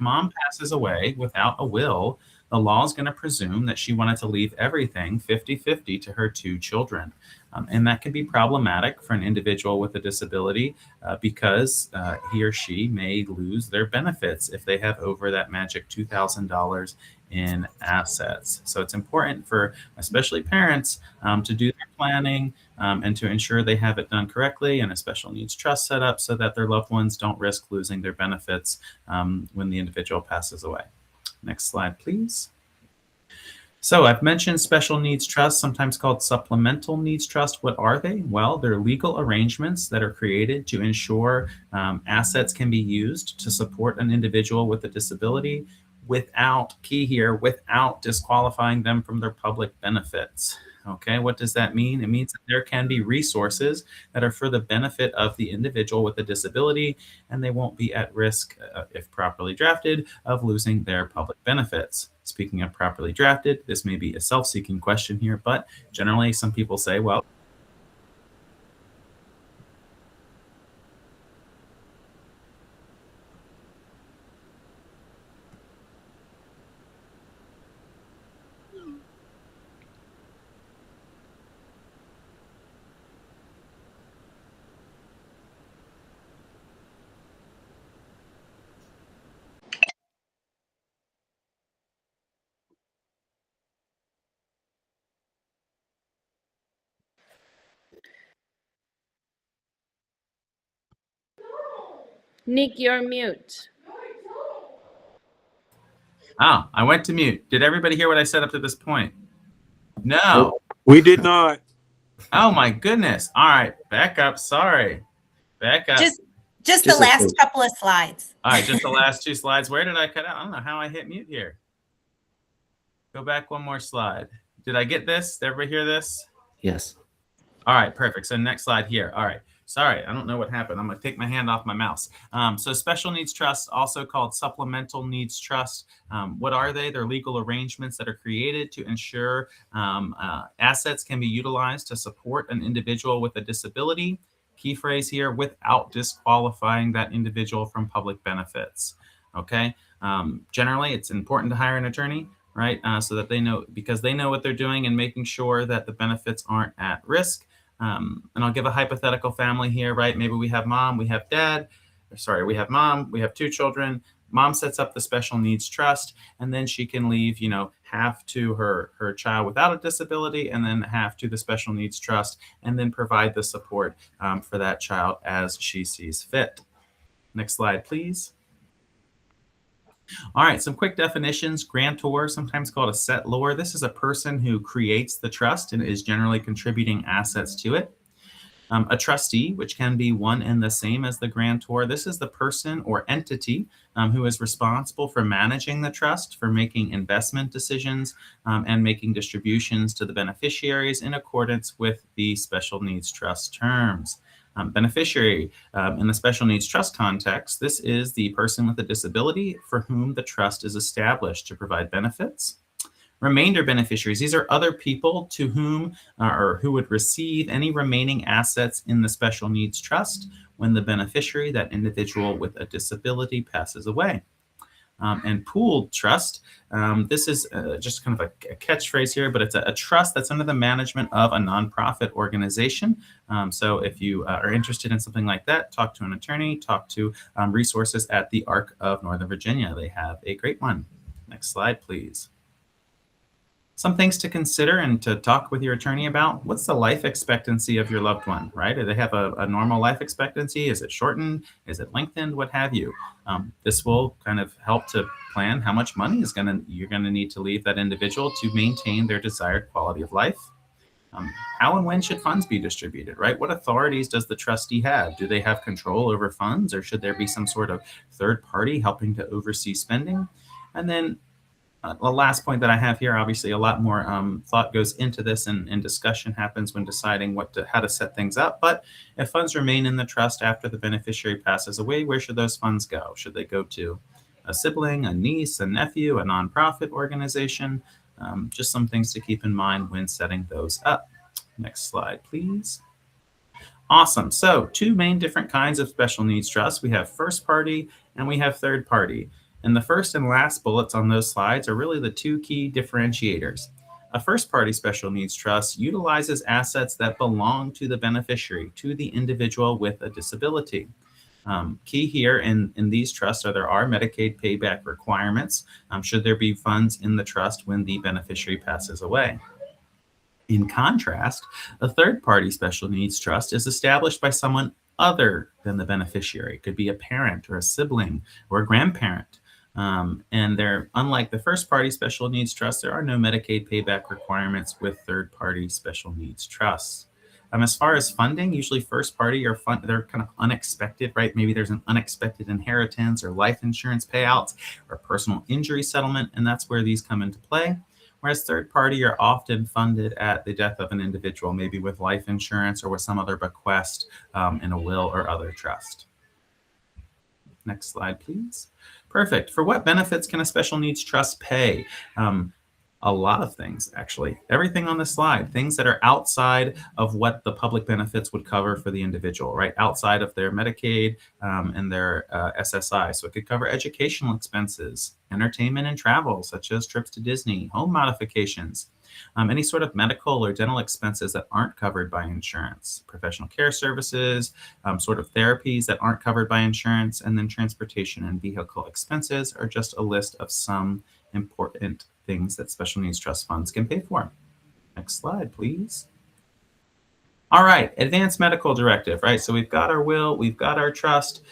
Mom passes away without a will, the law is going to presume that she wanted to leave everything 50-50 to her two children. And that can be problematic for an individual with a disability because he or she may lose their benefits if they have over that magic $2,000 in assets. So it's important for especially parents to do their planning and to ensure they have it done correctly and a special needs trust set up so that their loved ones don't risk losing their benefits when the individual passes away. Next slide, please. So I've mentioned special needs trusts, sometimes called supplemental needs trust. What are they? Well, they're legal arrangements that are created to ensure assets can be used to support an individual with a disability without, key here, without disqualifying them from their public benefits. Okay, what does that mean? It means that there can be resources that are for the benefit of the individual with a disability, and they won't be at risk, if properly drafted, of losing their public benefits. Speaking of properly drafted, this may be a self-seeking question here, but generally some people say, well, Nick, you're mute. oh, I went to mute. Did everybody hear what I said up to this point? No. We did not. Oh my goodness. All right, back up. Sorry. Back up. Just the last couple of slides. All right, just the last two slides. Where did I cut out? I don't know how I hit mute here. Go back one more slide. Did I get this? Did everybody hear this? Yes. All right, perfect. So next slide here. All right. Sorry, I don't know what happened. I'm going to take my hand off my mouse. So special needs trust, also called supplemental needs trust. What are they? They're legal arrangements that are created to ensure assets can be utilized to support an individual with a disability. Key phrase here, without disqualifying that individual from public benefits. Okay. Generally, it's important to hire an attorney, right? So that they know, because they know what they're doing and making sure that the benefits aren't at risk. And I'll give a hypothetical family here, right? Maybe we have mom, we have dad. Sorry, we have mom, we have two children. Mom sets up the special needs trust, and then she can leave, half to her child without a disability, and then half to the special needs trust, and then provide the support for that child as she sees fit. Next slide, please. All right, some quick definitions. Grantor, sometimes called a settlor. This is a person who creates the trust and is generally contributing assets to it. A trustee, which can be one and the same as the grantor. This is the person or entity who is responsible for managing the trust, for making investment decisions, and making distributions to the beneficiaries in accordance with the special needs trust terms. Beneficiary, in the special needs trust context, this is the person with a disability for whom the trust is established to provide benefits. Remainder beneficiaries, these are other people to whom or who would receive any remaining assets in the special needs trust when the beneficiary, that individual with a disability, passes away. And pooled trust, this is just kind of a catchphrase here, but it's a trust that's under the management of a nonprofit organization. So if you are interested in something like that, talk to an attorney, talk to resources at the ARC of Northern Virginia. They have a great one. Next slide, please. Some things to consider and to talk with your attorney about. What's the life expectancy of your loved one, right? Do they have a normal life expectancy? Is it shortened? Is it lengthened? What have you? This will kind of help to plan how much money you're gonna need to leave that individual to maintain their desired quality of life. How and when should funds be distributed, right? What authorities does the trustee have? Do they have control over funds, or should there be some sort of third party helping to oversee spending? And then the last point that I have here, obviously a lot more thought goes into this and discussion happens when deciding how to set things up. But if funds remain in the trust after the beneficiary passes away, where should those funds go? Should they go to a sibling, a niece, a nephew, a nonprofit organization? Just some things to keep in mind when setting those up. Next slide, please. Awesome. So two main different kinds of special needs trusts. We have first party and we have third party. And the first and last bullets on those slides are really the two key differentiators. A first-party special needs trust utilizes assets that belong to the beneficiary, to the individual with a disability. Key here in these trusts are there are Medicaid payback requirements should there be funds in the trust when the beneficiary passes away. In contrast, a third-party special needs trust is established by someone other than the beneficiary. It could be a parent or a sibling or a grandparent. And they're unlike the first-party special needs trust, there are no Medicaid payback requirements with third-party special needs trusts. As far as funding, usually first-party or they're kind of unexpected, right? Maybe there's an unexpected inheritance or life insurance payouts or personal injury settlement, and that's where these come into play. Whereas third-party are often funded at the death of an individual, maybe with life insurance or with some other bequest in a will or other trust. Next slide, please. Perfect. For what benefits can a special needs trust pay? A lot of things, actually. Everything on the slide, things that are outside of what the public benefits would cover for the individual, right? Outside of their Medicaid and their SSI. So it could cover educational expenses, entertainment and travel, such as trips to Disney, home modifications, any sort of medical or dental expenses that aren't covered by insurance, professional care services, sort of therapies that aren't covered by insurance, and then transportation and vehicle expenses are just a list of some important things that special needs trust funds can pay for. Next slide, please. All right, advanced medical directive, right? So we've got our will, we've got our trust.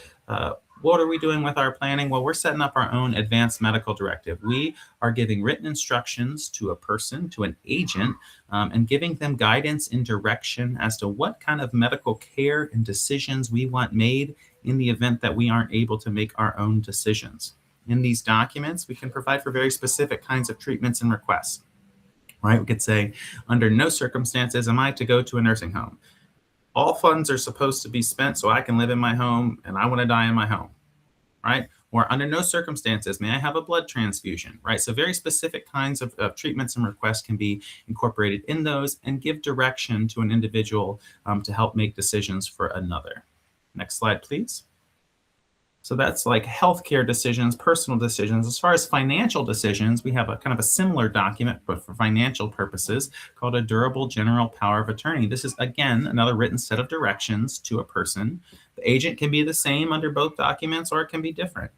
What are we doing with our planning? Well, we're setting up our own advanced medical directive. We are giving written instructions to a person, to an agent, and giving them guidance and direction as to what kind of medical care and decisions we want made in the event that we aren't able to make our own decisions. In these documents, we can provide for very specific kinds of treatments and requests, right? We could say, under no circumstances am I to go to a nursing home. All funds are supposed to be spent so I can live in my home and I want to die in my home, right? Or under no circumstances may I have a blood transfusion, right? So very specific kinds of treatments and requests can be incorporated in those and give direction to an individual to help make decisions for another. Next slide, please. So that's like healthcare decisions, personal decisions. As far as financial decisions, we have a kind of a similar document, but for financial purposes, called a durable general power of attorney. This is, again, another written set of directions to a person. The agent can be the same under both documents, or it can be different.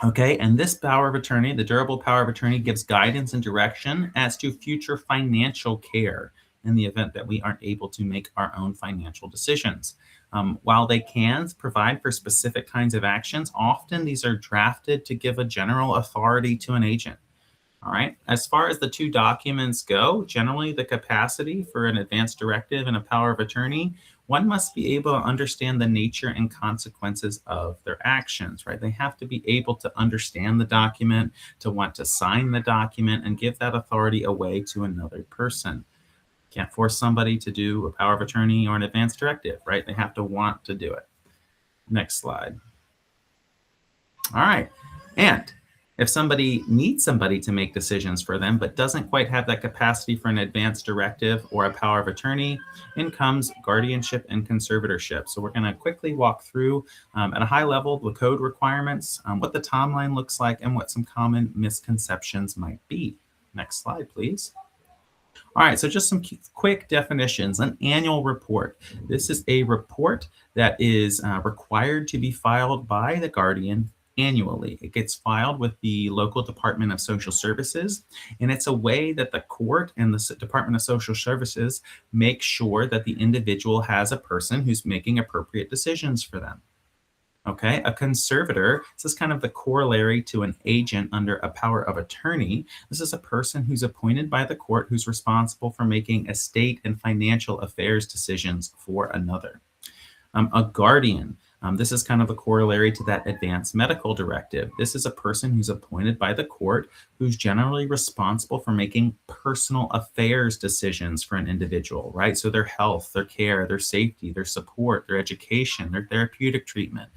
Okay, and this power of attorney, the durable power of attorney, gives guidance and direction as to future financial care in the event that we aren't able to make our own financial decisions. While they can provide for specific kinds of actions, often these are drafted to give a general authority to an agent. All right. As far as the two documents go, generally the capacity for an advanced directive and a power of attorney, one must be able to understand the nature and consequences of their actions, right? They have to be able to understand the document, to want to sign the document and give that authority away to another person. Can't force somebody to do a power of attorney or an advanced directive, right? They have to want to do it. Next slide. All right. And if somebody needs somebody to make decisions for them, but doesn't quite have that capacity for an advanced directive or a power of attorney, in comes guardianship and conservatorship. So we're going to quickly walk through at a high level the code requirements, what the timeline looks like, and what some common misconceptions might be. Next slide, please. All right, so just some quick definitions. An annual report. This is a report that is required to be filed by the guardian annually. It gets filed with the local Department of Social Services, and it's a way that the court and the Department of Social Services make sure that the individual has a person who's making appropriate decisions for them. Okay, a conservator, this is kind of the corollary to an agent under a power of attorney. This is a person who's appointed by the court who's responsible for making estate and financial affairs decisions for another. A guardian, this is kind of a corollary to that advanced medical directive. This is a person who's appointed by the court who's generally responsible for making personal affairs decisions for an individual, right? So their health, their care, their safety, their support, their education, their therapeutic treatment,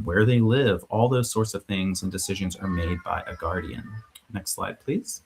where they live, all those sorts of things and decisions are made by a guardian. Next slide, please.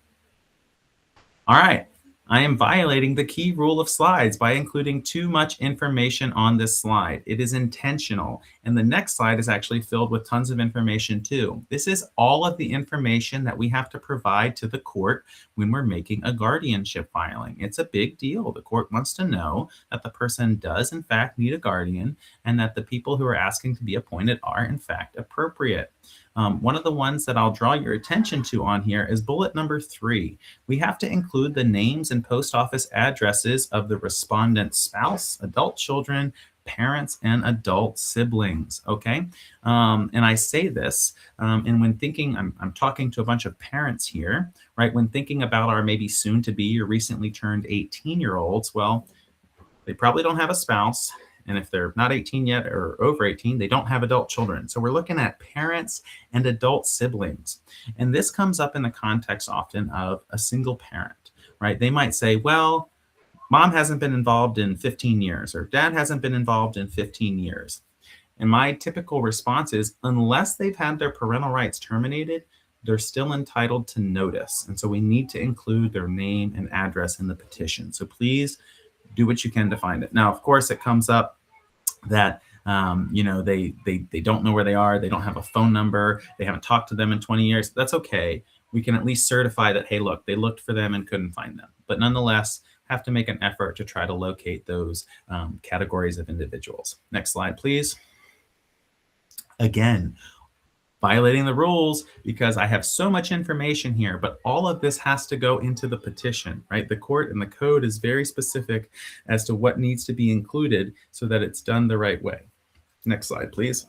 All right. I am violating the key rule of slides by including too much information on this slide. It is intentional. And the next slide is actually filled with tons of information too. This is all of the information that we have to provide to the court when we're making a guardianship filing. It's a big deal. The court wants to know that the person does in fact need a guardian and that the people who are asking to be appointed are in fact appropriate. One of the ones that I'll draw your attention to on here is bullet number 3. We have to include the names and post office addresses of the respondent's spouse, adult children, parents, and adult siblings, okay? And I say this, and when thinking, I'm talking to a bunch of parents here, right? When thinking about our maybe soon to be or recently turned 18-year-olds, well, they probably don't have a spouse. And if they're not 18 yet or over 18, they don't have adult children. So we're looking at parents and adult siblings. And this comes up in the context often of a single parent, right? They might say, well, mom hasn't been involved in 15 years or dad hasn't been involved in 15 years. And my typical response is, unless they've had their parental rights terminated, they're still entitled to notice. And so we need to include their name and address in the petition. So please do what you can to find it. Now, of course, it comes up that they don't know where they are. They don't have a phone number. They haven't talked to them in 20 years. That's okay. We can at least certify that, hey, look, they looked for them and couldn't find them. But nonetheless, have to make an effort to try to locate those categories of individuals. Next slide, please. Again, violating the rules because I have so much information here, but all of this has to go into the petition, right? The court and the code is very specific as to what needs to be included so that it's done the right way. Next slide, please.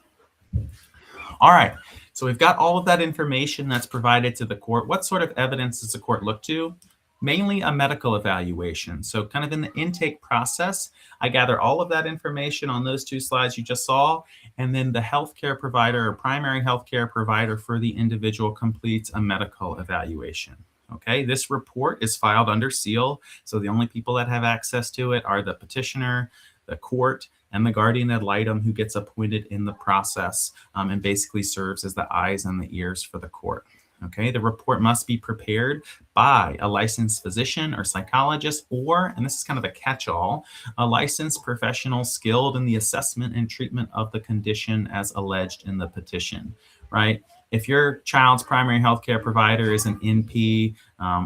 All right, so we've got all of that information that's provided to the court. What sort of evidence does the court look to? Mainly a medical evaluation. So kind of in the intake process, I gather all of that information on those 2 slides you just saw, and then the healthcare provider or primary healthcare provider for the individual completes a medical evaluation. Okay, this report is filed under seal, so the only people that have access to it are the petitioner, the court, and the guardian ad litem who gets appointed in the process and basically serves as the eyes and the ears for the court. Okay, the report must be prepared by a licensed physician or psychologist, or, and this is kind of a catch-all, a licensed professional skilled in the assessment and treatment of the condition as alleged in the petition, right? If your child's primary healthcare provider is an NP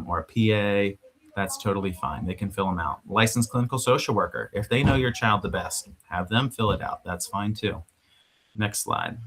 or a PA, that's totally fine. They can fill them out. Licensed clinical social worker, if they know your child the best, have them fill it out. That's fine too. Next slide.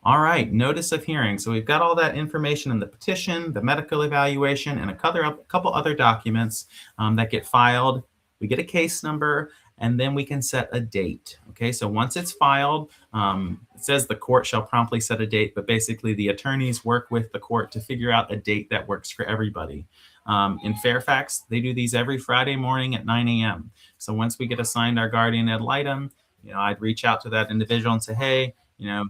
All right, notice of hearing. So we've got all that information in the petition, the medical evaluation, and a couple other documents that get filed. We get a case number, and then we can set a date. Okay, so once it's filed, it says the court shall promptly set a date, but basically the attorneys work with the court to figure out a date that works for everybody. In Fairfax, they do these every Friday morning at 9 a.m. So once we get assigned our guardian ad litem, I'd reach out to that individual and say, hey,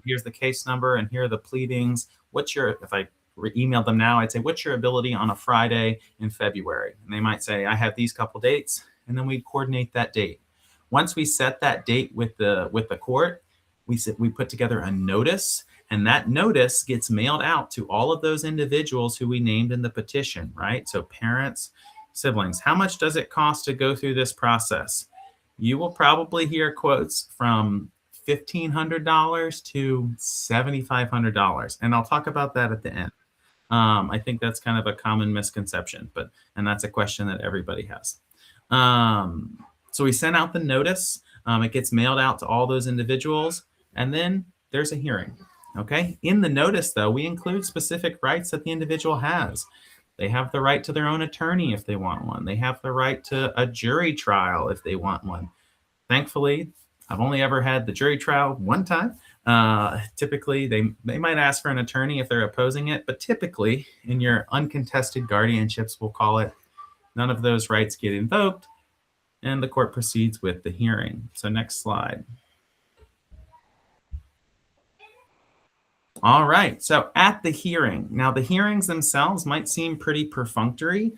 here's the case number and here are the pleadings. If I emailed them now, I'd say, what's your ability on a Friday in February? And they might say, I have these couple dates, and then we coordinate that date. Once we set that date with the court, we put together a notice, and that notice gets mailed out to all of those individuals who we named in the petition, right? So parents, siblings. How much does it cost to go through this process? You will probably hear quotes from $1,500 to $7,500. And I'll talk about that at the end. I think that's kind of a common misconception, and that's a question that everybody has. So we sent out the notice. It gets mailed out to all those individuals, and then there's a hearing. Okay. In the notice, though, we include specific rights that the individual has. They have the right to their own attorney if they want one. They have the right to a jury trial if they want one. Thankfully, I've only ever had the jury trial one time. Typically, they might ask for an attorney if they're opposing it, but typically in your uncontested guardianships, we'll call it, none of those rights get invoked, and the court proceeds with the hearing. So next slide. All right, so at the hearing. Now, the hearings themselves might seem pretty perfunctory.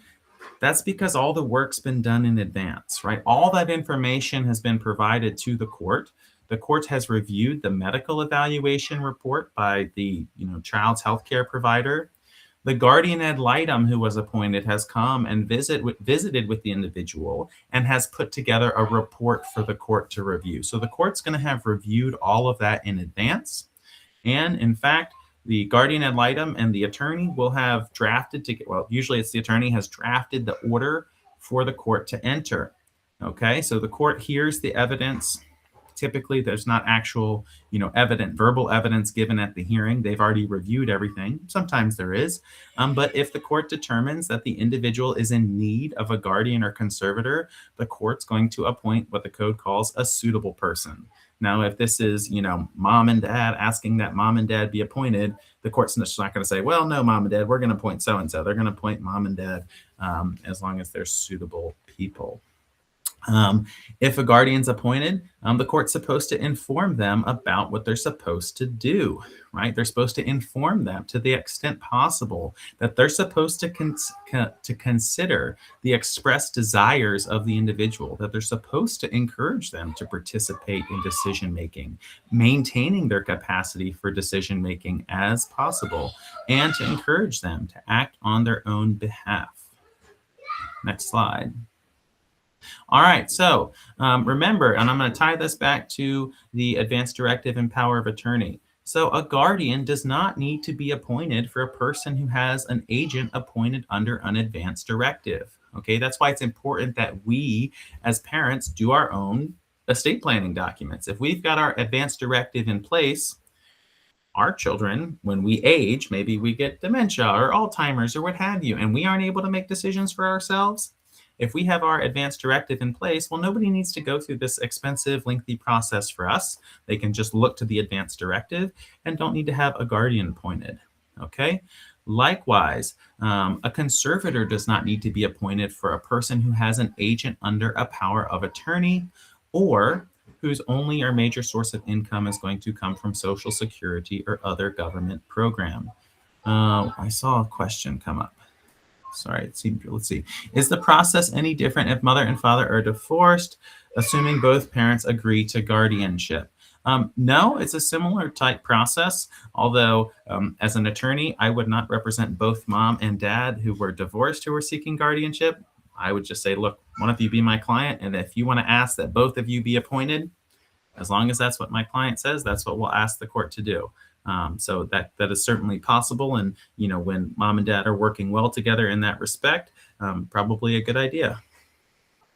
That's because all the work's been done in advance, right? All that information has been provided to the court. The court has reviewed the medical evaluation report by the child's healthcare provider. The guardian ad litem who was appointed has come and visited with the individual and has put together a report for the court to review. So the court's going to have reviewed all of that in advance. And in fact, the guardian ad litem and the attorney will have drafted well, usually it's the attorney has drafted the order for the court to enter. Okay, so the court hears the evidence. Typically, there's not actual, verbal evidence given at the hearing. They've already reviewed everything. Sometimes there is. But if the court determines that the individual is in need of a guardian or conservator, the court's going to appoint what the code calls a suitable person. Now, if this is, mom and dad asking that mom and dad be appointed, the court's just not going to say, well, no, mom and dad, we're going to appoint so-and-so. They're going to appoint mom and dad as long as they're suitable people. If a guardian's appointed, the court's supposed to inform them about what they're supposed to do, right? They're supposed to inform them to the extent possible that they're supposed to consider the expressed desires of the individual, that they're supposed to encourage them to participate in decision-making, maintaining their capacity for decision-making as possible, and to encourage them to act on their own behalf. Next slide. All right, so remember, and I'm going to tie this back to the advanced directive and power of attorney. So a guardian does not need to be appointed for a person who has an agent appointed under an advanced directive. Okay, that's why it's important that we as parents do our own estate planning documents. If we've got our advanced directive in place, our children, when we age, maybe we get dementia or Alzheimer's or what have you, and we aren't able to make decisions for ourselves. If we have our advanced directive in place, well, nobody needs to go through this expensive, lengthy process for us. They can just look to the advanced directive and don't need to have a guardian appointed, okay? Likewise, a conservator does not need to be appointed for a person who has an agent under a power of attorney or whose only or major source of income is going to come from Social Security or other government program. I saw a question come up. Sorry, let's see. Is the process any different if mother and father are divorced, assuming both parents agree to guardianship? No, it's a similar type process, although as an attorney, I would not represent both mom and dad who were divorced who were seeking guardianship. I would just say, look, one of you be my client, and if you want to ask that both of you be appointed, as long as that's what my client says, that's what we'll ask the court to do. So that is certainly possible. And, when mom and dad are working well together in that respect, probably a good idea.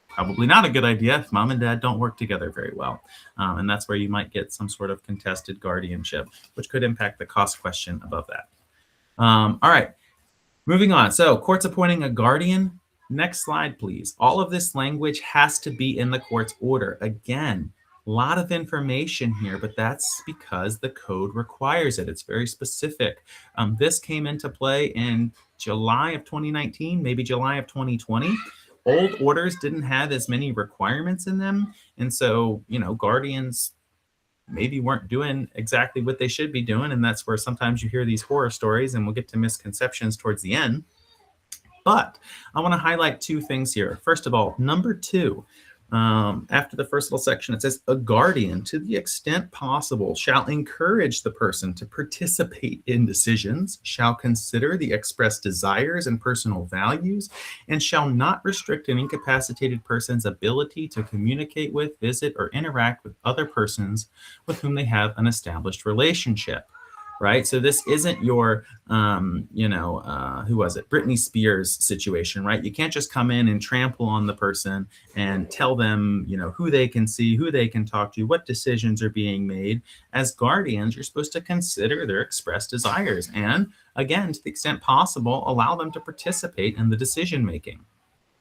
Probably not a good idea if mom and dad don't work together very well. And that's where you might get some sort of contested guardianship, which could impact the cost question above that. All right, moving on. So courts appointing a guardian. Next slide, please. All of this language has to be in the court's order. Again, a lot of information here, but that's because the code requires it. It's very specific. This came into play in July of 2019, maybe July of 2020. Old orders didn't have as many requirements in them. And so, guardians maybe weren't doing exactly what they should be doing. And that's where sometimes you hear these horror stories, and we'll get to misconceptions towards the end. But I want to highlight two things here. First of all, number 2, after the first little section, it says a guardian, to the extent possible, shall encourage the person to participate in decisions, shall consider the expressed desires and personal values, and shall not restrict an incapacitated person's ability to communicate with, visit, or interact with other persons with whom they have an established relationship. Right. So this isn't your, who was it? Britney Spears situation, right? You can't just come in and trample on the person and tell them, who they can see, who they can talk to, what decisions are being made. As guardians, you're supposed to consider their expressed desires. And again, to the extent possible, allow them to participate in the decision making.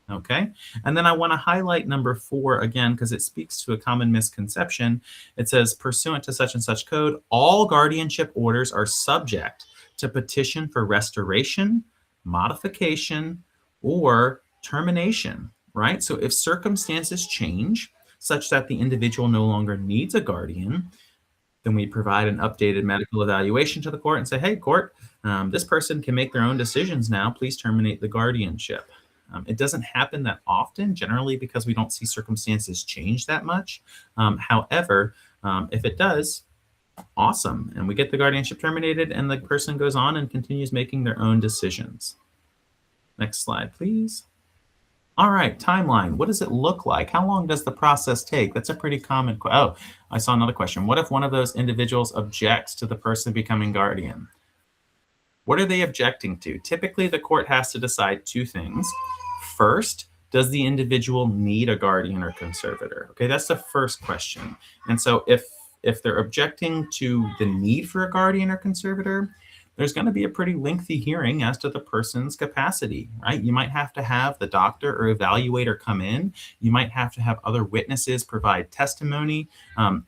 Okay. And then I want to highlight number 4 again, because it speaks to a common misconception. It says, pursuant to such and such code, all guardianship orders are subject to petition for restoration, modification, or termination, right? So if circumstances change such that the individual no longer needs a guardian, then we provide an updated medical evaluation to the court and say, hey, court, this person can make their own decisions now. Please terminate the guardianship. It doesn't happen that often, generally because we don't see circumstances change that much. However, if it does, Awesome. And we get the guardianship terminated and the person goes on and continues making their own decisions. Next slide, please. All right, timeline. What does it look like? How long does the process take? That's a pretty common question. Oh, I saw another question. What if one of those individuals objects to the person becoming guardian? What are they objecting to? Typically, the court has to decide two things. First, does the individual need a guardian or conservator? Okay, that's the first question. And so if they're objecting to the need for a guardian or conservator, there's going to be a pretty lengthy hearing as to the person's capacity, right? You might have to have the doctor or evaluator come in. You might have to have other witnesses provide testimony.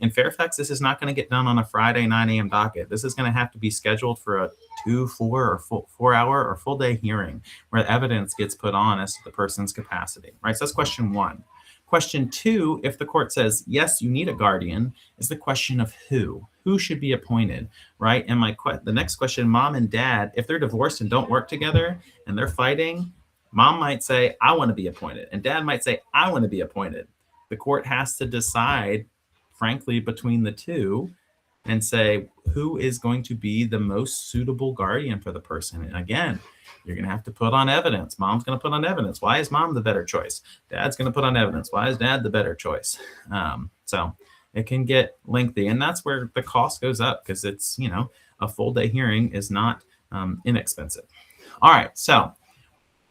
In Fairfax, this is not going to get done on a Friday 9 a.m. docket. This is going to have to be scheduled for a 2, 4, or 4 hour or full day hearing where evidence gets put on as to the person's capacity, right? So that's question one. Question two, if the court says, yes, you need a guardian, is the question of who. Who should be appointed, right? And the next question, mom and dad, if they're divorced and don't work together and they're fighting, mom might say, I want to be appointed. And dad might say, I want to be appointed. The court has to decide, frankly, between the two and say, who is going to be the most suitable guardian for the person? And again, you're going to have to put on evidence. Mom's going to put on evidence. Why is mom the better choice? Dad's going to put on evidence. Why is dad the better choice? So it can get lengthy. And that's where the cost goes up because it's, a full day hearing is not inexpensive. All right. So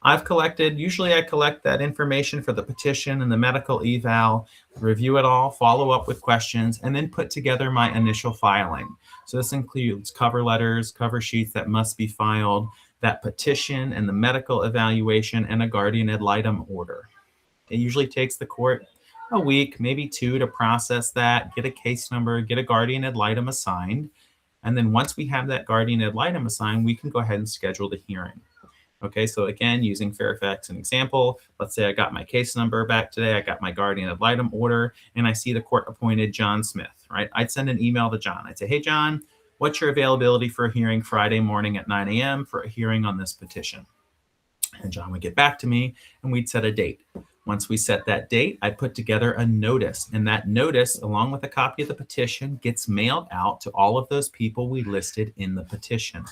usually I collect that information for the petition and the medical eval, review it all, follow up with questions, and then put together my initial filing. So this includes cover letters, cover sheets that must be filed, that petition and the medical evaluation, and a guardian ad litem order. It usually takes the court a week, maybe 2 to process that, get a case number, get a guardian ad litem assigned. And then once we have that guardian ad litem assigned, we can go ahead and schedule the hearing. Okay, so again, using Fairfax as an example, let's say I got my case number back today, I got my guardian ad litem order, and I see the court appointed John Smith, right? I'd send an email to John. I'd say, hey, John, what's your availability for a hearing Friday morning at 9 a.m. for a hearing on this petition? And John would get back to me and we'd set a date. Once we set that date, I put together a notice, and that notice, along with a copy of the petition, gets mailed out to all of those people we listed in the petition.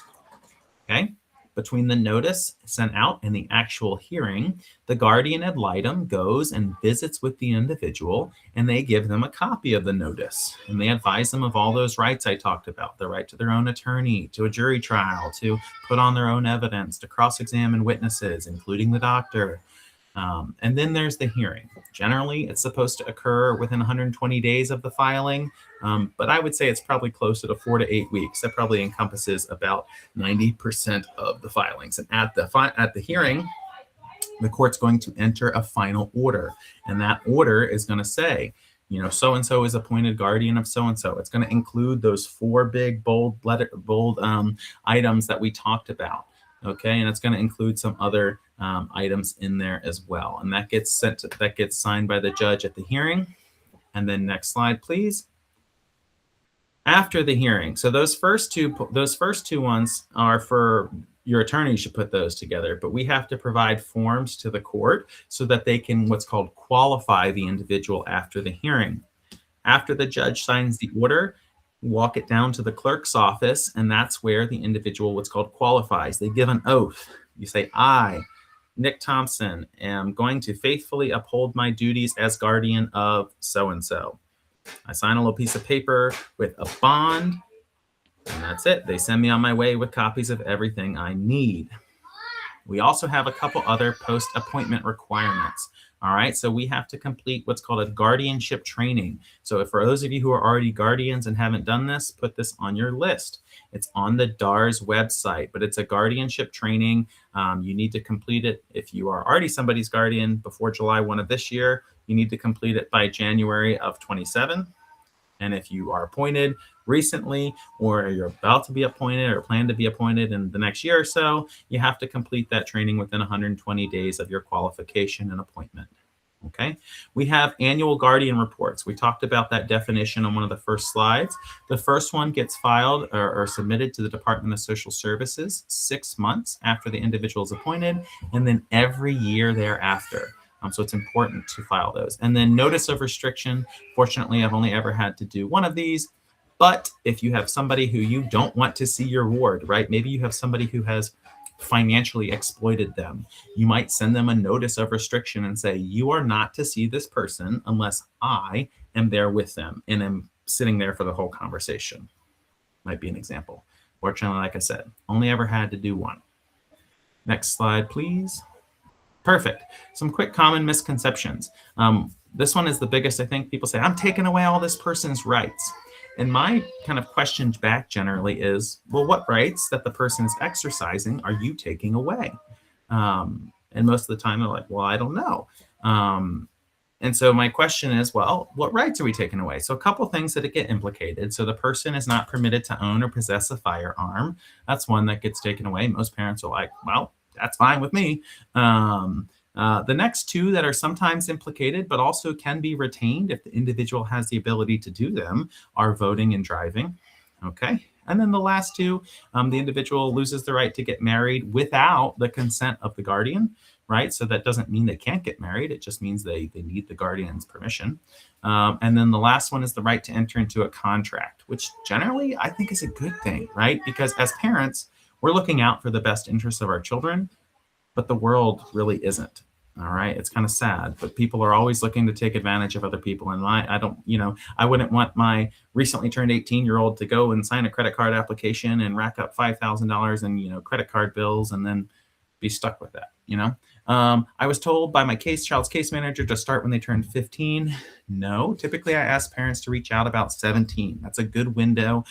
Okay? Between the notice sent out and the actual hearing, the guardian ad litem goes and visits with the individual, and they give them a copy of the notice. And they advise them of all those rights I talked about, the right to their own attorney, to a jury trial, to put on their own evidence, to cross-examine witnesses, including the doctor. And then there's the hearing. Generally, it's supposed to occur within 120 days of the filing, but I would say it's probably closer to 4 to 8 weeks. That probably encompasses about 90% of the filings. And at the hearing, the court's going to enter a final order, and that order is going to say, so-and-so is appointed guardian of so-and-so. It's going to include those 4 big bold items that we talked about. Okay, and it's going to include some other items in there as well, and that gets signed by the judge at the hearing. And then next slide, please. After the hearing, so those first two ones are for your attorney should put those together, but we have to provide forms to the court so that they can what's called qualify the individual after the hearing. After the judge signs the order, walk it down to the clerk's office, and that's where the individual what's called qualifies. They give an oath. You say, I, Nick Thompson, am going to faithfully uphold my duties as guardian of so-and-so. I sign a little piece of paper with a bond, and that's it. They send me on my way with copies of everything I need. We also have a couple other post-appointment requirements. All right, so we have to complete what's called a guardianship training. So for those of you who are already guardians and haven't done this, put this on your list. It's on the DARS website, but it's a guardianship training. You need to complete it. If you are already somebody's guardian before July 1 of this year, you need to complete it by January of 27. And if you are appointed recently, or you're about to be appointed or plan to be appointed in the next year or so, you have to complete that training within 120 days of your qualification and appointment. Okay, we have annual guardian reports. We talked about that definition on one of the first slides. The first one gets filed or submitted to the Department of Social Services 6 months after the individual is appointed, and then every year thereafter. So it's important to file those. And then notice of restriction. Fortunately, I've only ever had to do one of these. But if you have somebody who you don't want to see your ward, right? Maybe you have somebody who has financially exploited them. You might send them a notice of restriction and say, you are not to see this person unless I am there with them and am sitting there for the whole conversation. Might be an example. Fortunately, like I said, only ever had to do one. Next slide, please. Perfect. Some quick common misconceptions. This one is the biggest, I think. People say, I'm taking away all this person's rights. And my kind of question back generally is, well, what rights that the person is exercising are you taking away? And most of the time they're like, well, I don't know. And so my question is, well, what rights are we taking away? So a couple things that get implicated. So the person is not permitted to own or possess a firearm. That's one that gets taken away. Most parents are like, well, that's fine with me. The next two that are sometimes implicated, but also can be retained if the individual has the ability to do them, are voting and driving. Okay. And then the last two, the individual loses the right to get married without the consent of the guardian, right? So that doesn't mean they can't get married. It just means they need the guardian's permission. And then the last one is the right to enter into a contract, which generally I think is a good thing, right? Because as parents, we're looking out for the best interests of our children, but the world really isn't. All right. It's kind of sad, but people are always looking to take advantage of other people. And I wouldn't want my recently turned 18-year-old to go and sign a credit card application and rack up $5,000 in, credit card bills and then be stuck with that. I was told by my child's case manager to start when they turned 15. No, typically I ask parents to reach out about 17. That's a good window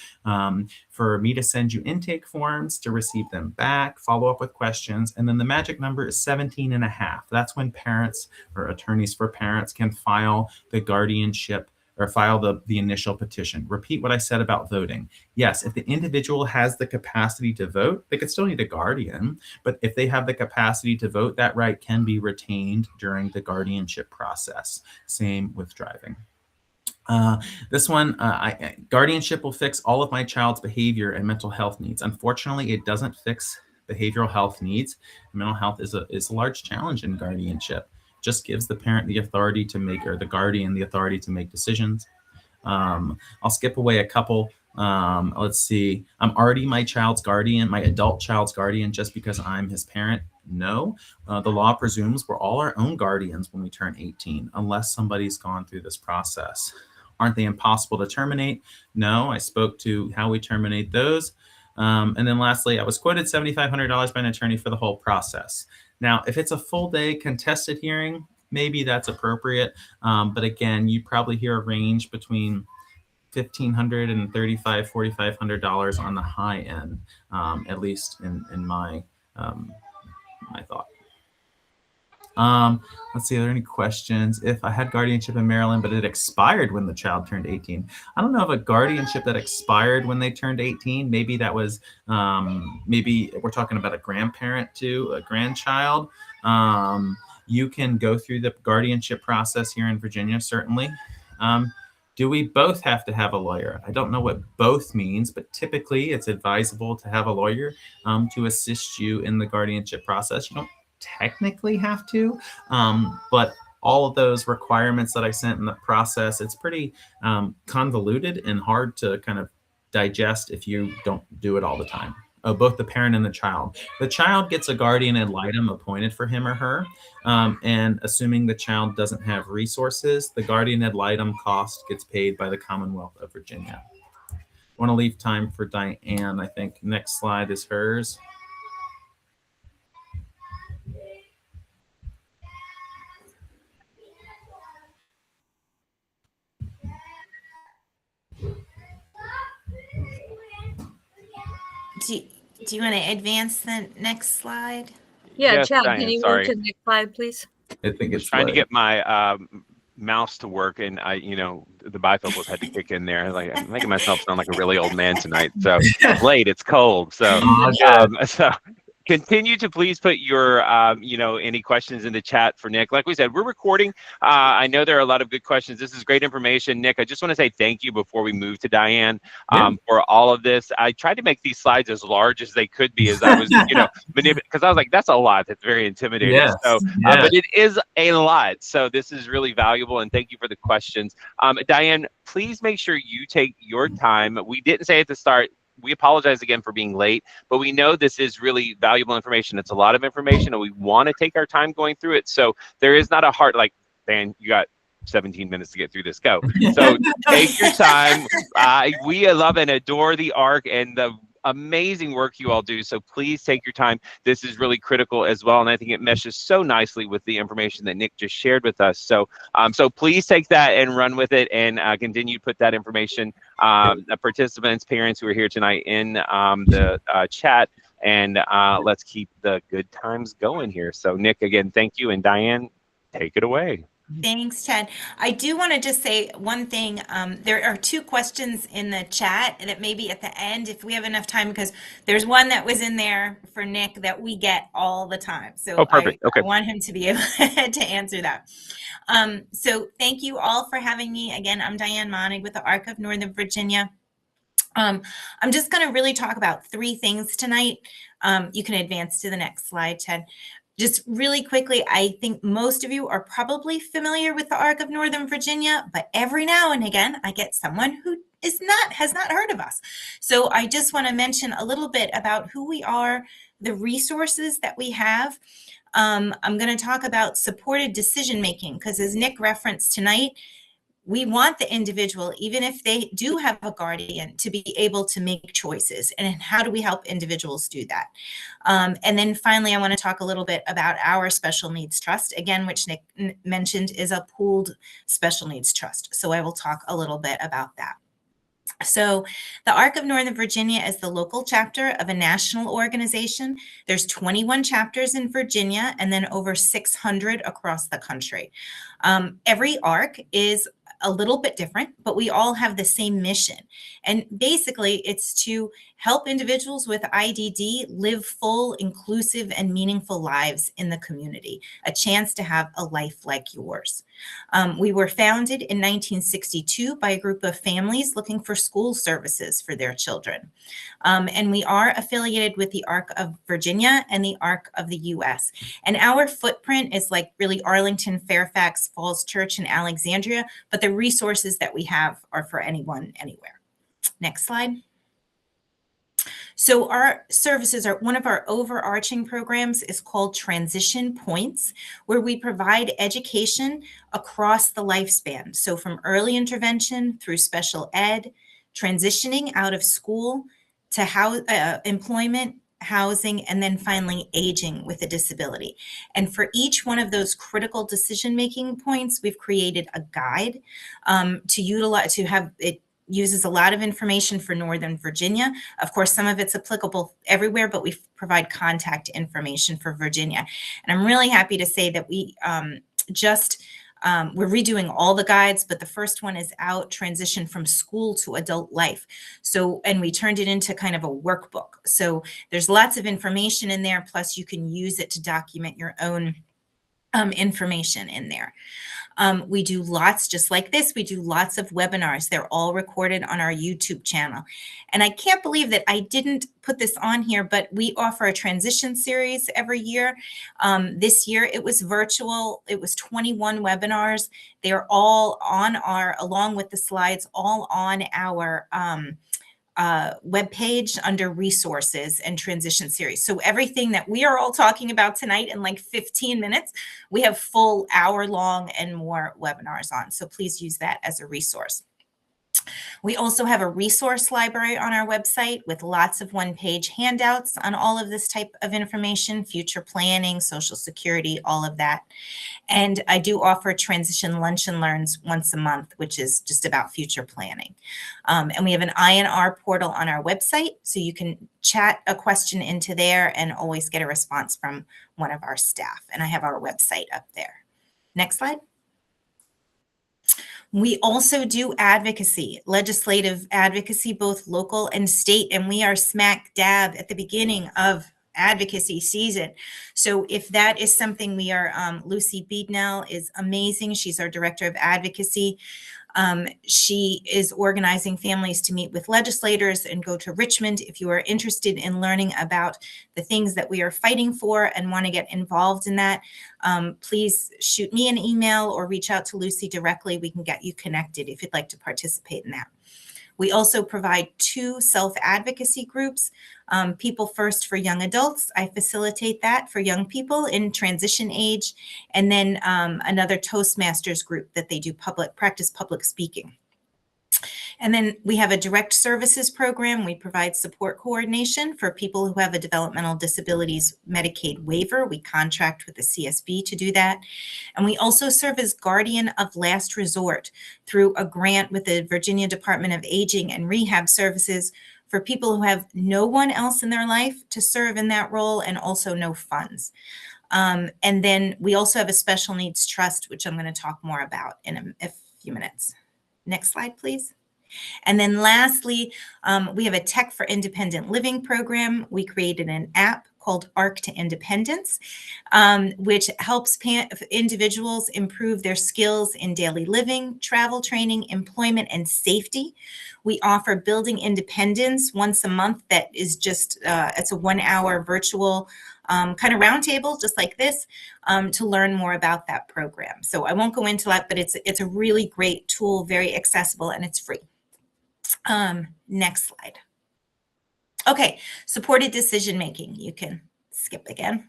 for me to send you intake forms, to receive them back, follow up with questions. And then the magic number is 17 and a half. That's when parents or attorneys for parents can file the guardianship or file the initial petition. Repeat what I said about voting. Yes, if the individual has the capacity to vote, they could still need a guardian, but if they have the capacity to vote, that right can be retained during the guardianship process. Same with driving. This one, guardianship will fix all of my child's behavior and mental health needs. Unfortunately, it doesn't fix behavioral health needs. Mental health is a large challenge in guardianship. Just gives the parent the authority to make, or the guardian the authority to make decisions. I'll skip away a couple. Let's see. I'm already my child's guardian, my adult child's guardian, just because I'm his parent. No, the law presumes we're all our own guardians when we turn 18, unless somebody's gone through this process. Aren't they impossible to terminate? No, I spoke to how we terminate those. And then lastly, I was quoted $7,500 by an attorney for the whole process. Now, if it's a full day contested hearing, maybe that's appropriate. But again, you probably hear a range between $1,500 and $4,500 on the high end, at least in my my thought. Let's see, are there any questions? If I had guardianship in Maryland, but it expired when the child turned 18. I don't know of a guardianship that expired when they turned 18. Maybe that was, maybe we're talking about a grandparent to a grandchild. You can go through the guardianship process here in Virginia, certainly. Do we both have to have a lawyer? I don't know what both means, but typically it's advisable to have a lawyer to assist you in the guardianship process. You don't technically have to, but all of those requirements that I sent in the process, it's pretty convoluted and hard to kind of digest if you don't do it all the time. Both the parent and the child. The child gets a guardian ad litem appointed for him or her, and assuming the child doesn't have resources, the guardian ad litem cost gets paid by the Commonwealth of Virginia. I want to leave time for Diane. I think next slide is hers. Do you want to advance the next slide? Yeah, Yes, Chad, Diane, can you sorry. move to the next slide, please? I think it's Trying to get my mouse to work, and the bifocals had to kick in there. Like, I'm making myself sound like a really old man tonight. So it's late, it's cold. So continue to please put your, any questions in the chat for Nick. Like we said, we're recording. I know there are a lot of good questions. This is great information. Nick, I just want to say thank you before we move to Diane for all of this. I tried to make these slides as large as they could be as I was, because I was like, that's a lot. That's very intimidating. Yes. So, Yeah. but it is a lot. So this is really valuable, and thank you for the questions. Diane, please make sure you take your time. We didn't say at the start, we apologize again for being late, but we know this is really valuable information. It's a lot of information, and we want to take our time going through it. So there is not a hard, like, Dan, you got 17 minutes to get through this. Go. So take your time. We love and adore the ARC and the amazing work you all do. So please take your time. This is really critical as well. And I think it meshes so nicely with the information that Nick just shared with us. So so please take that and run with it, and continue to put that information, participants, parents who are here tonight in the chat, and let's keep the good times going here. So Nick, again, thank you. And Diane, take it away. Thanks, Ted. I do want to just say one thing. There are 2 questions in the chat that maybe at the end, if we have enough time, because there's one that was in there for Nick that we get all the time. So perfect. Okay. I want him to be able to answer that. So thank you all for having me. Again, I'm Diane Monig with the ARC of Northern Virginia. I'm just going to really talk about 3 things tonight. You can advance to the next slide, Ted. Just really quickly, I think most of you are probably familiar with the ARC of Northern Virginia, but every now and again, I get someone who has not heard of us. So I just want to mention a little bit about who we are, the resources that we have. I'm going to talk about supported decision-making, because as Nick referenced tonight, we want the individual, even if they do have a guardian, to be able to make choices. And how do we help individuals do that? And then finally, I want to talk a little bit about our special needs trust, again, which Nick mentioned is a pooled special needs trust. So I will talk a little bit about that. So the ARC of Northern Virginia is the local chapter of a national organization. There's 21 chapters in Virginia and then over 600 across the country. Every ARC is a little bit different, but we all have the same mission. And basically, it's to help individuals with IDD live full, inclusive, and meaningful lives in the community, a chance to have a life like yours. We were founded in 1962 by a group of families looking for school services for their children. And we are affiliated with the ARC of Virginia and the ARC of the US. And our footprint is like really Arlington, Fairfax, Falls Church, and Alexandria, but the resources that we have are for anyone, anywhere. Next slide. So our services are, one of our overarching programs is called Transition Points, where we provide education across the lifespan. So from early intervention through special ed, transitioning out of school to employment, housing, and then finally aging with a disability. And for each one of those critical decision-making points, we've created a guide to utilize, to have it uses a lot of information for Northern Virginia. Of course, some of it's applicable everywhere, but we provide contact information for Virginia. And I'm really happy to say that we we're redoing all the guides, but the first one is out, Transition from School to Adult Life. So, and we turned it into kind of a workbook. So there's lots of information in there, plus you can use it to document your own information in there. We do lots, just like this, we do lots of webinars. They're all recorded on our YouTube channel. And I can't believe that I didn't put this on here, but we offer a transition series every year. This year it was virtual. It was 21 webinars. They're all on our, along with the slides, all on our webpage under resources and transition series. So everything that we are all talking about tonight in like 15 minutes, we have full hour-long and more webinars on. So please use that as a resource. We also have a resource library on our website with lots of one-page handouts on all of this type of information, future planning, Social Security, all of that. And I do offer transition lunch and learns once a month, which is just about future planning. And we have an INR portal on our website, so you can chat a question into there and always get a response from one of our staff. And I have our website up there. Next slide. We also do advocacy, legislative advocacy, both local and state, and we are smack dab at the beginning of advocacy season. So if that is something we are, Lucy Beednell is amazing. She's our director of advocacy. She is organizing families to meet with legislators and go to Richmond. If you are interested in learning about the things that we are fighting for and want to get involved in that, please shoot me an email or reach out to Lucy directly. We can get you connected if you'd like to participate in that. We also provide 2 self-advocacy groups, People First for young adults. I facilitate that for young people in transition age, and then another Toastmasters group that they do practice public speaking. And then we have a direct services program. We provide support coordination for people who have a developmental disabilities Medicaid waiver. We contract with the CSB to do that. And we also serve as guardian of last resort through a grant with the Virginia Department of Aging and Rehab Services for people who have no one else in their life to serve in that role and also no funds. And then we also have a special needs trust, which I'm going to talk more about in a few minutes. Next slide, please. And then lastly, we have a Tech for Independent Living program. We created an app called Arc to Independence, which helps individuals improve their skills in daily living, travel training, employment, and safety. We offer Building Independence once a month. That is just, it's a 1-hour virtual kind of roundtable, just like this, to learn more about that program. So I won't go into that, but it's a really great tool, very accessible, and it's free. Next slide. Okay, supported decision-making. You can skip again.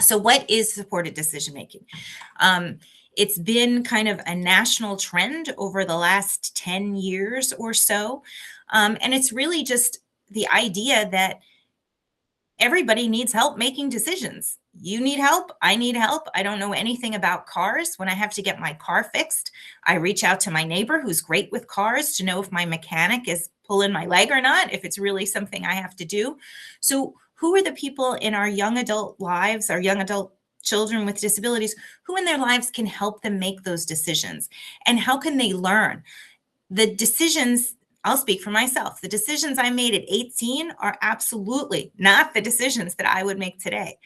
So what is supported decision-making? It's been kind of a national trend over the last 10 years or so. And it's really just the idea that everybody needs help making decisions. You need help. I need help. I don't know anything about cars. When I have to get my car fixed, I reach out to my neighbor who's great with cars to know if my mechanic is pulling my leg or not, if it's really something I have to do. So who are the people in our young adult lives, our young adult children with disabilities, who in their lives can help them make those decisions? And how can they learn? The decisions, I'll speak for myself, the decisions I made at 18 are absolutely not the decisions that I would make today.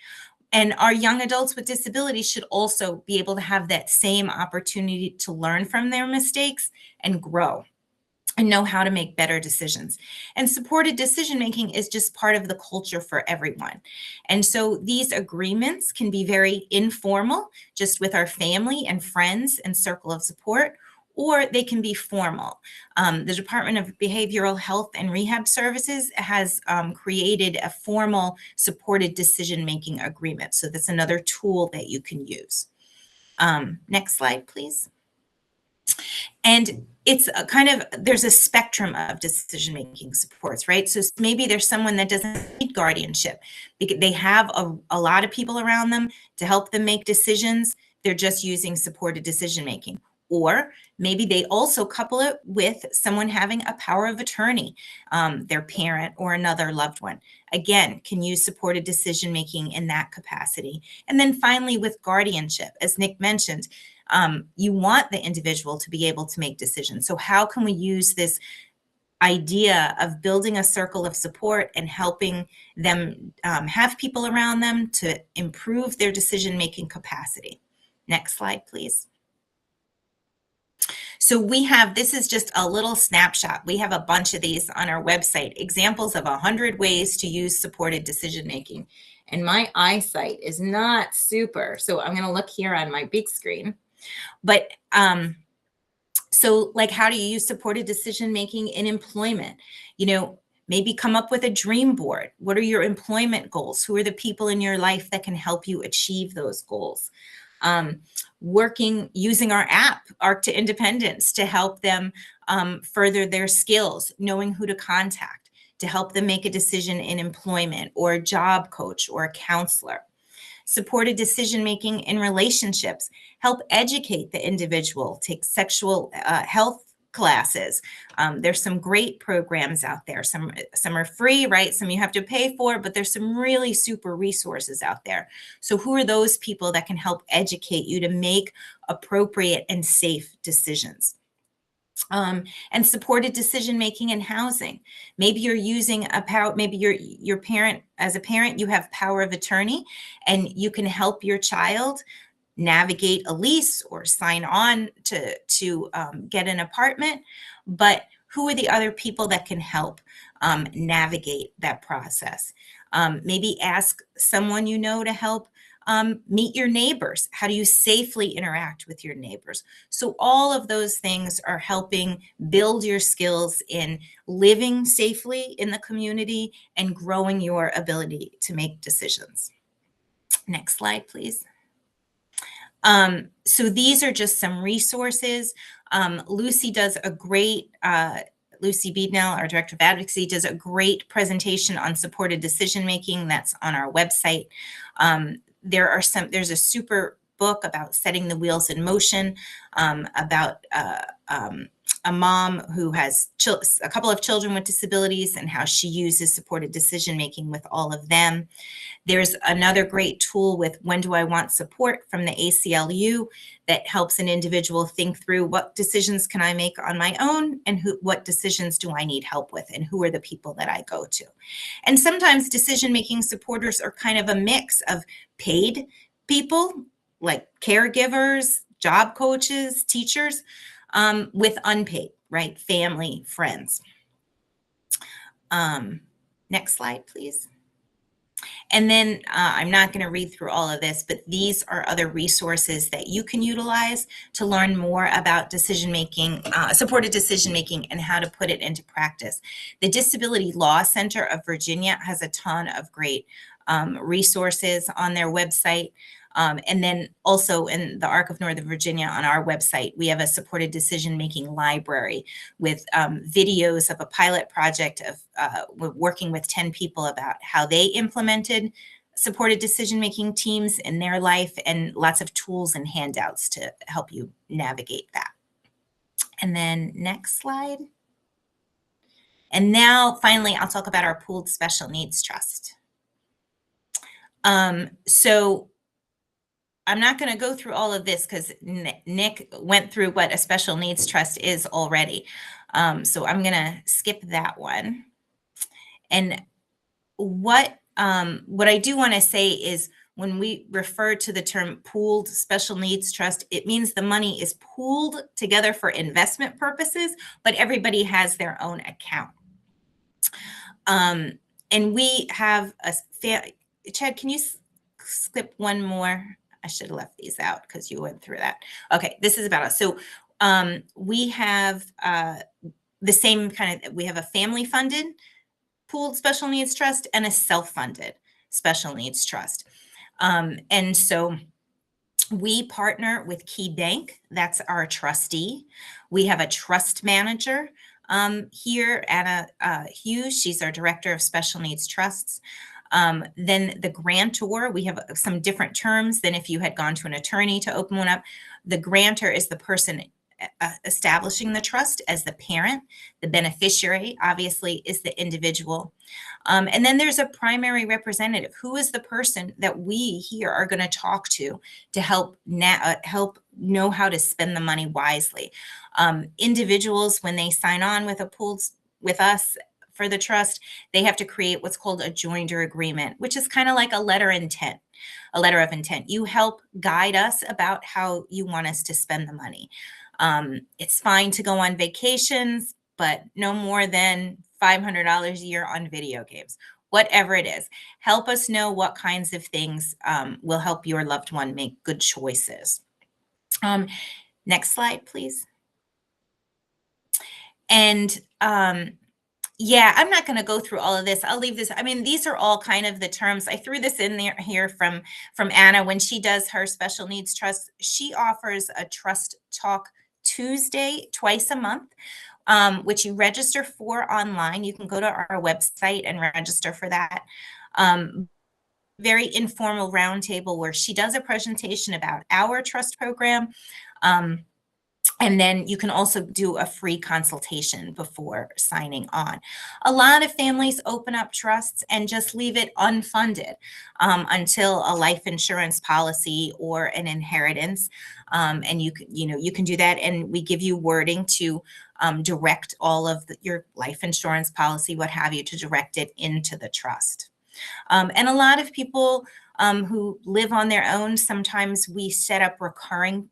And our young adults with disabilities should also be able to have that same opportunity to learn from their mistakes and grow and know how to make better decisions. And supported decision-making is just part of the culture for everyone. And so these agreements can be very informal, just with our family and friends and circle of support, or they can be formal. The Department of Behavioral Health and Rehab Services has created a formal supported decision-making agreement. So that's another tool that you can use. Next slide, please. And it's a kind of, there's a spectrum of decision-making supports, right? So maybe there's someone that doesn't need guardianship because they have a lot of people around them to help them make decisions. They're just using supported decision-making. Or maybe they also couple it with someone having a power of attorney, their parent or another loved one. Again, can use supported decision-making in that capacity. And then finally with guardianship, as Nick mentioned, you want the individual to be able to make decisions. So how can we use this idea of building a circle of support and helping them have people around them to improve their decision-making capacity? Next slide, please. So we have, this is just a little snapshot. We have a bunch of these on our website, examples of 100 ways to use supported decision-making. And my eyesight is not super, so I'm going to look here on my big screen. But so like, how do you use supported decision-making in employment? You know, maybe come up with a dream board. What are your employment goals? Who are the people in your life that can help you achieve those goals? Using our app, Arc to Independence, to help them further their skills, knowing who to contact to help them make a decision in employment, or a job coach or a counselor. Supported decision-making in relationships, help educate the individual, take sexual health classes. There's some great programs out there. Some are free, right? Some you have to pay for, but there's some really super resources out there. So who are those people that can help educate you to make appropriate and safe decisions? And supported decision making and housing. Maybe you're using a power. Maybe your parent, as a parent, you have power of attorney, and you can help your child navigate a lease or sign on to get an apartment. But who are the other people that can help navigate that process? Maybe ask someone you know to help meet your neighbors. How do you safely interact with your neighbors? So all of those things are helping build your skills in living safely in the community and growing your ability to make decisions. Next slide, please. So these are just some resources. Lucy does a great, Lucy Beednell, our Director of Advocacy, does a great presentation on supported decision-making that's on our website. There's a super book about setting the wheels in motion, about a mom who has a couple of children with disabilities and how she uses supported decision-making with all of them. There's another great tool with When Do I Want Support from the ACLU that helps an individual think through what decisions can I make on my own and what decisions do I need help with and who are the people that I go to. And sometimes decision-making supporters are kind of a mix of paid people like caregivers, job coaches, teachers, with unpaid, right? Family, friends. Next slide, please. And then I'm not going to read through all of this, but these are other resources that you can utilize to learn more about decision-making, supported decision-making, and how to put it into practice. The Disability Law Center of Virginia has a ton of great resources on their website. And then also in the Arc of Northern Virginia on our website, we have a supported decision-making library with videos of a pilot project of working with 10 people about how they implemented supported decision-making teams in their life, and lots of tools and handouts to help you navigate that. And then next slide. And now finally, I'll talk about our Pooled Special Needs Trust. So I'm not going to go through all of this because Nick went through what a special needs trust is already. So I'm going to skip that one. And what I do want to say is when we refer to the term pooled special needs trust, it means the money is pooled together for investment purposes, but everybody has their own account. And we have Chad, can you skip one more? I should have left these out because you went through that. Okay, this is about us. So we have the same kind of, we have a family funded pooled special needs trust and a self-funded special needs trust. And so we partner with Key Bank. That's our trustee. We have a trust manager here, Anna Hughes. She's our director of special needs trusts. Then the grantor, we have some different terms than if you had gone to an attorney to open one up. The grantor is the person establishing the trust as the parent. The beneficiary, obviously, is the individual. And then there's a primary representative. Who is the person that we here are going to talk to help know how to spend the money wisely? Individuals, when they sign on with with us for the trust, they have to create what's called a joinder agreement, which is kind of like a letter of intent. You help guide us about how you want us to spend the money. It's fine to go on vacations, but no more than $500 a year on video games, whatever it is. Help us know what kinds of things will help your loved one make good choices. Next slide, please. And yeah, I'm not going to go through all of this. I'll leave this. I mean, these are all kind of the terms. I threw this in there here from Anna when she does her special needs trust. She offers a Trust Talk Tuesday twice a month, which you register for online. You can go to our website and register for that. Very informal roundtable where she does a presentation about our trust program. And then you can also do a free consultation before signing on. A lot of families open up trusts and just leave it unfunded until a life insurance policy or an inheritance. And you can do that. And we give you wording to direct all of your life insurance policy, what have you, to direct it into the trust. And a lot of people who live on their own, sometimes we set up recurring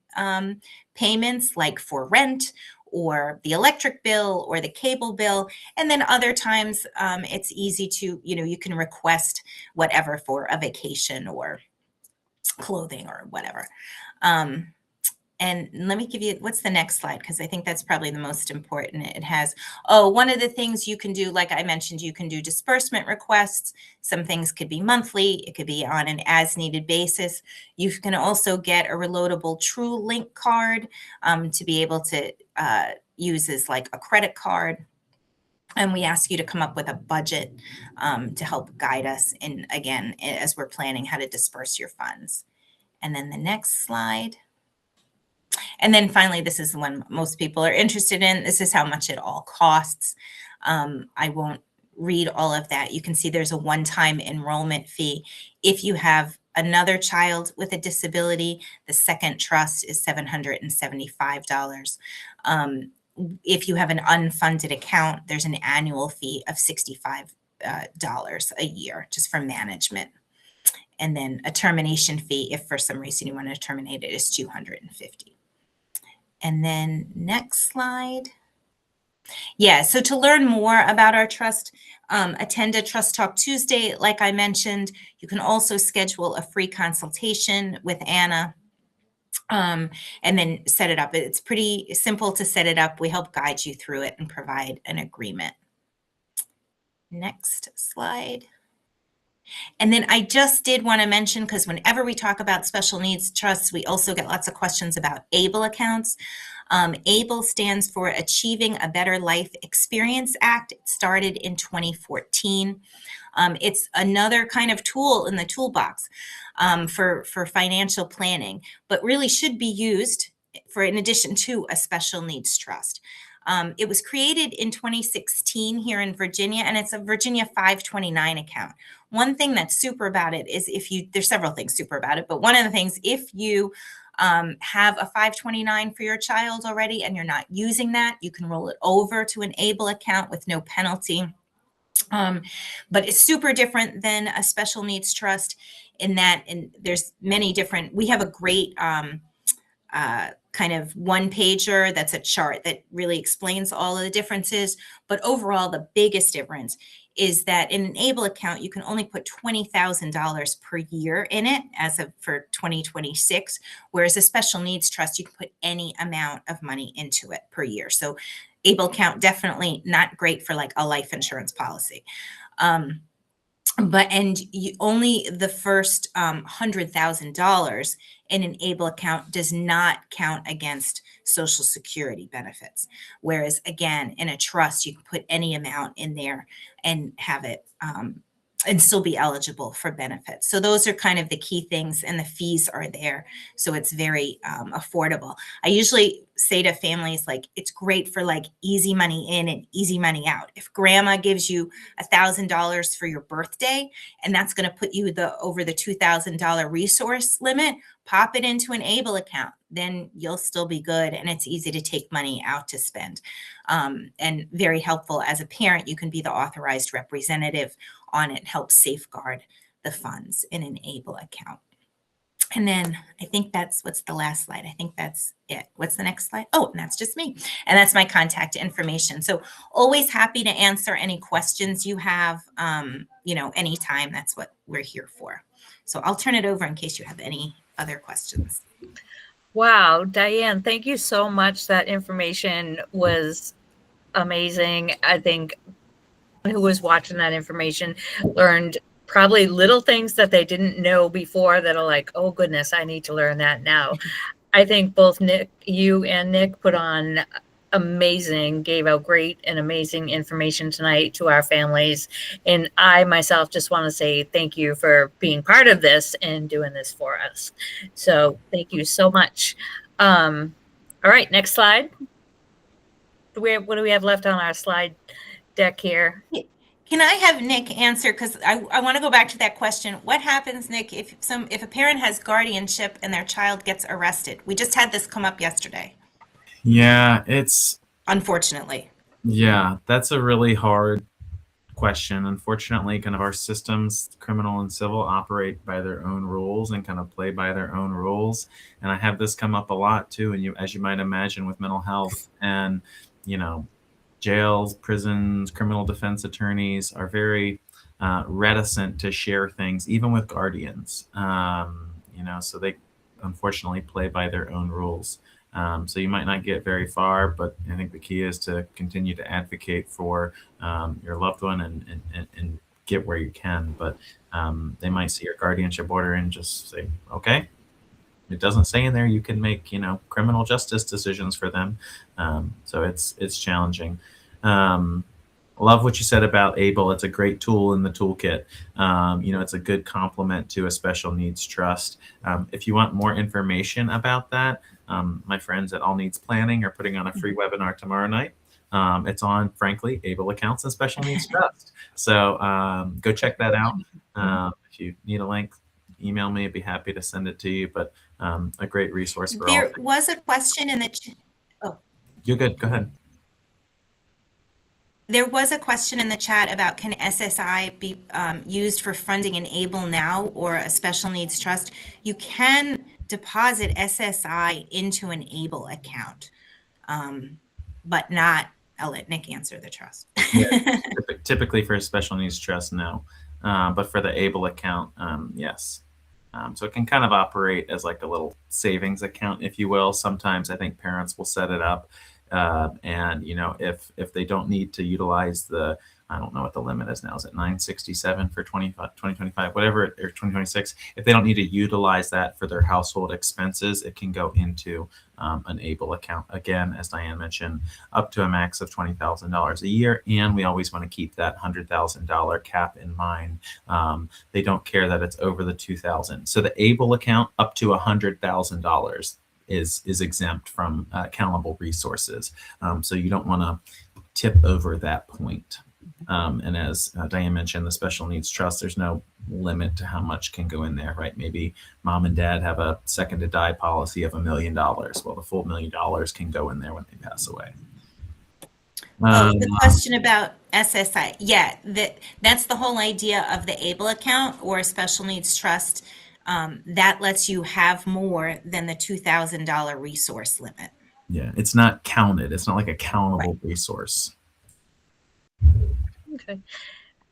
payments like for rent or the electric bill or the cable bill. And then other times it's easy to, you can request whatever for a vacation or clothing or whatever. And let me give you, what's the next slide? Because I think that's probably the most important. It has, one of the things you can do, like I mentioned, you can do disbursement requests. Some things could be monthly. It could be on an as-needed basis. You can also get a reloadable TrueLink card to be able to use as like a credit card. And we ask you to come up with a budget to help guide us in, again, as we're planning how to disperse your funds. And then the next slide. And then finally, this is the one most people are interested in. This is how much it all costs. I won't read all of that. You can see there's a one-time enrollment fee. If you have another child with a disability, the second trust is $775. If you have an unfunded account, there's an annual fee of $65 a year just for management. And then a termination fee, if for some reason you want to terminate it, is $250. And then next slide. Yeah, so to learn more about our trust, attend a Trust Talk Tuesday, like I mentioned. You can also schedule a free consultation with Anna and then set it up. It's pretty simple to set it up. We help guide you through it and provide an agreement. Next slide. And then I just did want to mention, because whenever we talk about special needs trusts, we also get lots of questions about ABLE accounts. ABLE stands for Achieving a Better Life Experience Act. It started in 2014. It's another kind of tool in the toolbox for financial planning, but really should be used for, in addition to, a special needs trust. It was created in 2016 here in Virginia, and it's a Virginia 529 account. One thing that's super about it is there's several things super about it, but one of the things, if you have a 529 for your child already and you're not using that, you can roll it over to an ABLE account with no penalty. But it's super different than a special needs trust in that, and there's many different, we have a great kind of one pager that's a chart that really explains all of the differences. But overall, the biggest difference is that in an ABLE account, you can only put $20,000 per year in it as of for 2026, whereas a special needs trust, you can put any amount of money into it per year. So ABLE account, definitely not great for like a life insurance policy. Only the first $100,000 in an ABLE account does not count against Social Security benefits. Whereas again, in a trust, you can put any amount in there and have it and still be eligible for benefits. So those are kind of the key things, and the fees are there. So it's very affordable. I usually say to families, like, it's great for like easy money in and easy money out. If grandma gives you $1,000 for your birthday, and that's going to put you over the $2,000 resource limit, pop it into an ABLE account. Then you'll still be good, and it's easy to take money out to spend. And very helpful as a parent, you can be the authorized representative on it, help safeguard the funds in an ABLE account. And then I think what's the last slide? I think that's it. What's the next slide? Oh, and that's just me. And that's my contact information. So always happy to answer any questions you have, anytime. That's what we're here for. So I'll turn it over in case you have any other questions. Wow, Diane, thank you so much. That information was amazing. I think who was watching that information learned probably little things that they didn't know before that are like, oh goodness, I need to learn that now. I think both you and Nick put on gave out great and amazing information tonight to our families. And I myself just want to say thank you for being part of this and doing this for us. So thank you so much. All right, next slide. What do we have left on our slide deck here? Can I have Nick answer? Because I want to go back to that question. What happens, Nick, if a parent has guardianship and their child gets arrested? We just had this come up yesterday. Yeah, it's unfortunately. Yeah, that's a really hard question. Unfortunately, kind of our systems, criminal and civil, operate by their own rules and kind of play by their own rules. And I have this come up a lot too. And you, as you might imagine, with mental health and, you know, jails, prisons, criminal defense attorneys are very reticent to share things, even with guardians. You know, so they unfortunately play by their own rules. So you might not get very far, but I think the key is to continue to advocate for your loved one and get where you can. But they might see your guardianship order and just say, okay, it doesn't say in there you can make, you know, criminal justice decisions for them. So it's challenging. Love what you said about ABLE. It's a great tool in the toolkit. You know, it's a good complement to a special needs trust. If you want more information about that, my friends at All Needs Planning are putting on a free webinar tomorrow night. It's on, frankly, ABLE accounts and special needs trust. So go check that out. If you need a link, email me. I'd be happy to send it to you. But a great resource for all. There was a question in the You're good. Go ahead. There was a question in the chat about, can SSI be used for funding an ABLE Now or a special needs trust? You can deposit SSI into an ABLE account, but not, I'll let Nick answer the trust. Yeah, typically for a special needs trust, no. But for the ABLE account, yes. So it can kind of operate as like a little savings account, if you will. Sometimes I think parents will set it up. And, you know, if they don't need to utilize the, I don't know what the limit is now, is it 967 for 2025, whatever, or 2026? If they don't need to utilize that for their household expenses, it can go into an ABLE account. Again, as Diane mentioned, up to a max of $20,000 a year. And we always want to keep that $100,000 cap in mind. They don't care that it's over the $2,000. So the ABLE account up to $100,000 is exempt from accountable resources. So you don't want to tip over that point. And as Diane mentioned, the special needs trust, there's no limit to how much can go in there, right? Maybe mom and dad have a second to die policy of $1 million. Well, the full $1 million can go in there when they pass away. The question about SSI, yeah, that's the whole idea of the ABLE account or a special needs trust. That lets you have more than the $2,000 resource limit. Yeah, it's not counted. It's not like a countable resource. Okay.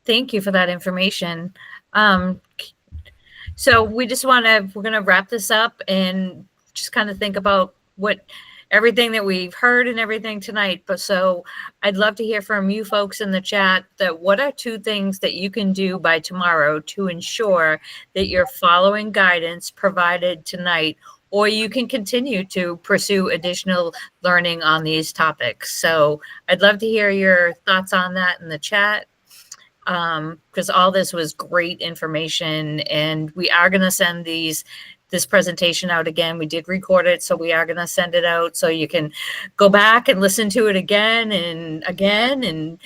Thank you for that information. So we're going to wrap this up and just kind of think about everything that we've heard and everything tonight. But so I'd love to hear from you folks in the chat that what are 2 things that you can do by tomorrow to ensure that you're following guidance provided tonight, or you can continue to pursue additional learning on these topics. So I'd love to hear your thoughts on that in the chat, because all this was great information, and we are going to send this presentation out again. We did record it, so we are going to send it out so you can go back and listen to it again and again, and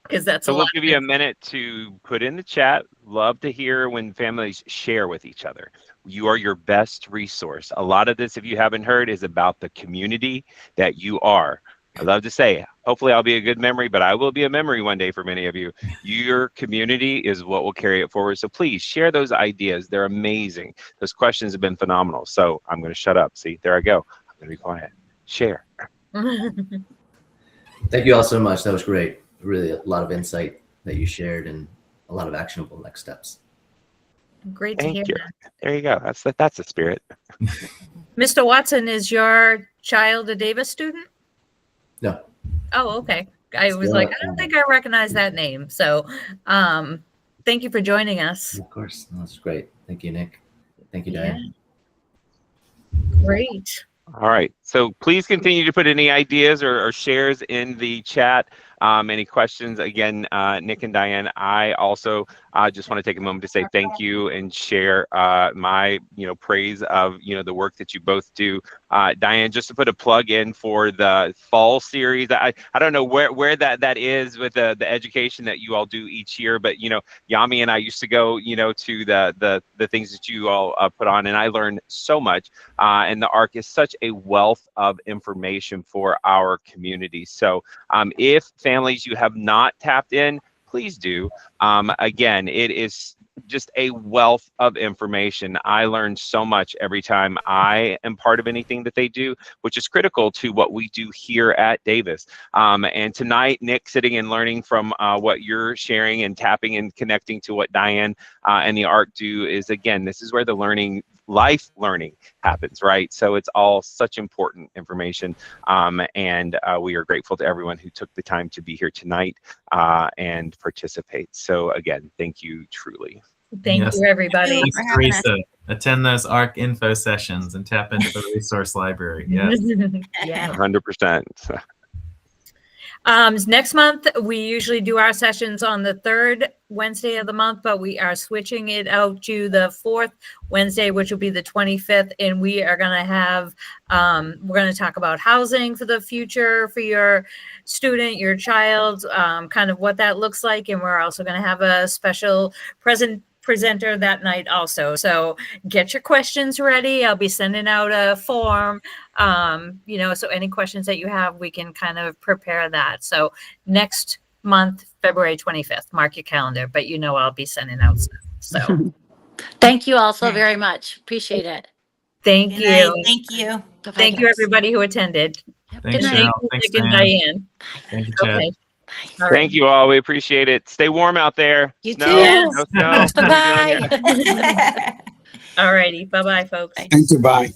because that's so we'll give you a minute to put in the chat. Love to hear when families share with each other. You are your best resource. A lot of this, if you haven't heard, is about the community that you are. I love to say, hopefully I'll be a good memory, but I will be a memory one day for many of you. Your community is what will carry it forward. So please share those ideas. They're amazing. Those questions have been phenomenal. So I'm going to shut up. See, there I go. I'm going to be quiet. Share. Thank you all so much. That was great. Really a lot of insight that you shared and a lot of actionable next steps. Great to hear. Thank you. There you go. That's the spirit. Mr. Watson, is your child a Davis student? No. Oh, okay. I was like, I don't think I recognize that name. So thank you for joining us. Of course. That's great. Thank you, Nick. Thank you, Diane. Yeah. Great. All right. So please continue to put any ideas or shares in the chat. Any questions? Again, Nick and Diane, I also just want to take a moment to say thank you and share my praise of the work that you both do. Diane, just to put a plug in for the fall series, I don't know where that is with the education that you all do each year, but Yami and I used to go to the things that you all put on, and I learned so much. And the ARC is such a wealth of information for our community. So if families you have not tapped in, please do. Again, it is just a wealth of information. I learn so much every time I am part of anything that they do, which is critical to what we do here at Davis. And tonight, Nick, sitting and learning from what you're sharing and tapping and connecting to what Diane and the ARC do is, again, this is where the life learning happens, right? So it's all such important information. And we are grateful to everyone who took the time to be here tonight and participate. So again, thank you truly. Thank you, everybody. Thanks, Teresa. Attend those ARC info sessions and tap into the resource library. Yes. Yeah. 100%. Next month, we usually do our sessions on the third Wednesday of the month, but we are switching it out to the fourth Wednesday, which will be the 25th. And we are going to have, we're going to talk about housing for the future for your student, your child, kind of what that looks like. And we're also going to have a special presenter that night also. So get your questions ready. I'll be sending out a form, so any questions that you have, we can kind of prepare that. So next month, February 25th, mark your calendar, but I'll be sending out stuff. So thank you all so very much. Appreciate it. thank Good you. night. Thank you. Bye-bye, Thank you, guys. everybody who attended. Thanks, night. Cheryl. Thank Thanks, you, Nick and Diane. Thank you, Chad. Okay. All right. Thank you all. We appreciate it. Stay warm out there. You Snow, too. no snow. What are we doing here? Bye-bye. All righty. Bye-bye, folks. Bye. Thank you. Bye.